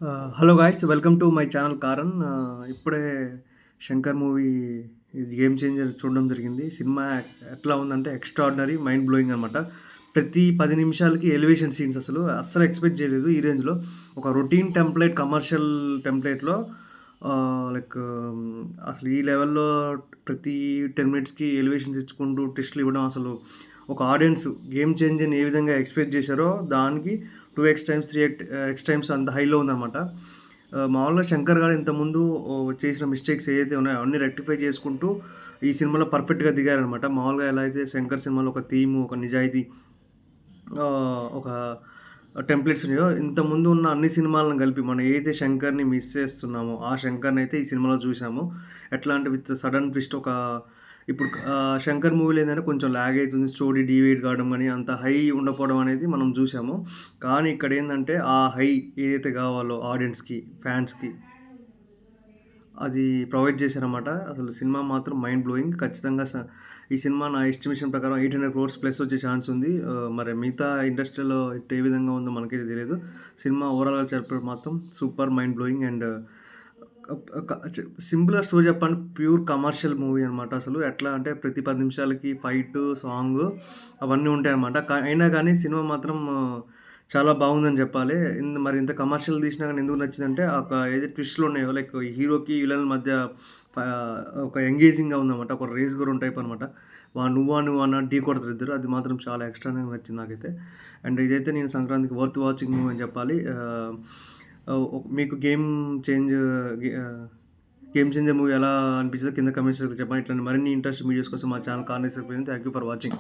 Hello guys, welcome to my channel Karan. ఇప్పుడే Shankar movie ఇది game changer చూడడం జరిగింది. సినిమా ఎట్లా ఉందంటే ఎక్స్ట్రాడినరీ, మైండ్ బ్లోయింగ్ అనమాట. ప్రతి 10 నిమిషాలకి ఎలివేషన్ సీన్స్ అస్సలు ఎక్స్పెక్ట్ చేయలేదు ఈ రేంజ్లో. ఒక రొటీన్ టెంప్లెట్, కమర్షియల్ టెంప్లెట్లో లైక్ అసలు ఈ లెవెల్లో ప్రతి 10 మినిట్స్కి ఎలివేషన్స్ ఇచ్చుకుంటూ టెస్ట్లు ఇవ్వడం, అసలు ఒక ఆడియన్స్ గేమ్ చేంజర్ని ఏ విధంగా ఎక్స్పెక్ట్ చేశారో దానికి 2x టైమ్స్ 3x టైమ్స్ అంత హైలో ఉందన్నమాట. మామూలుగా శంకర్ గారు ఇంతకుముందు చేసిన మిస్టేక్స్ ఏవైతే ఉన్నాయో అన్నీ రెక్టిఫై చేసుకుంటూ ఈ సినిమాలో పర్ఫెక్ట్గా దిగారనమాట. మామూలుగా ఎలా అయితే శంకర్ సినిమాలో ఒక థీము, ఒక నిజాయితీ, ఒక టెంప్లెట్స్ ఉన్నాయో, ఇంతకుముందు ఉన్న అన్ని సినిమాలను కలిపి మనం ఏదైతే శంకర్ని మిస్ చేస్తున్నామో ఆ శంకర్ని అయితే ఈ సినిమాలో చూసాము. ఎట్లా అంటే విత్ సడన్ ట్విస్ట్. ఇప్పుడు శంకర్ మూవీలో ఏంటంటే కొంచెం ల్యాగ్ అవుతుంది, స్టోరీ డీవియేట్ కావడం కానీ అంత హై ఉండకపోవడం అనేది మనం చూసాము. కానీ ఇక్కడ ఏంటంటే ఆ హై ఏదైతే కావాలో ఆడియన్స్కి, ఫ్యాన్స్కి అది ప్రొవైడ్ చేశారన్నమాట. అసలు సినిమా మాత్రం మైండ్ బ్లోయింగ్. ఖచ్చితంగా ఈ సినిమా నా ఎస్టిమేషన్ ప్రకారం 800 crores ప్లస్ వచ్చే ఛాన్స్ ఉంది. మరి మిగతా ఇండస్ట్రీలో హిట్ ఏ విధంగా ఉందో మనకైతే తెలియదు. సినిమా ఓవరాల్గా చెప్పడం మాత్రం సూపర్ మైండ్ బ్లోయింగ్ అండ్ సింపుల్గా స్టోరీ చెప్పండి, ప్యూర్ కమర్షియల్ మూవీ అనమాట. అసలు ఎట్లా అంటే ప్రతి 10 నిమిషాలకి ఫైట్, సాంగ్ అవన్నీ ఉంటాయన్నమాట. అయినా కానీ సినిమా మాత్రం చాలా బాగుందని చెప్పాలి. మరి ఇంత కమర్షియల్ తీసినా కానీ ఎందుకు నచ్చిందంటే ఏదైతే ట్విస్ట్లు ఉన్నాయో, లైక్ హీరోకి విలన్ మధ్య ఒక ఎంగేజింగ్గా ఉందన్నమాట. ఒక రేస్ గురం టైప్ అనమాట. నువ్వా అన్న ఢీ కొడతారు ఇద్దరు. అది మాత్రం చాలా ఎక్స్ట్రాగా నచ్చింది నాకైతే. అండ్ ఇదైతే నేను సంక్రాంతికి వర్త్ వాచింగ్ మూవీ అని చెప్పాలి. మీకు గేమ్ చేంజర్ మూవీ ఎలా అనిపించిందో కింద కమెంట్స్ చెప్పండి. ఇట్లాంటి మరిన్ని ఇంట్రెస్ట్ వీడియోస్ కోసం మా ఛానల్ కార్నర్ సబ్స్క్రైబ్ చేయండి. Thank you for watching.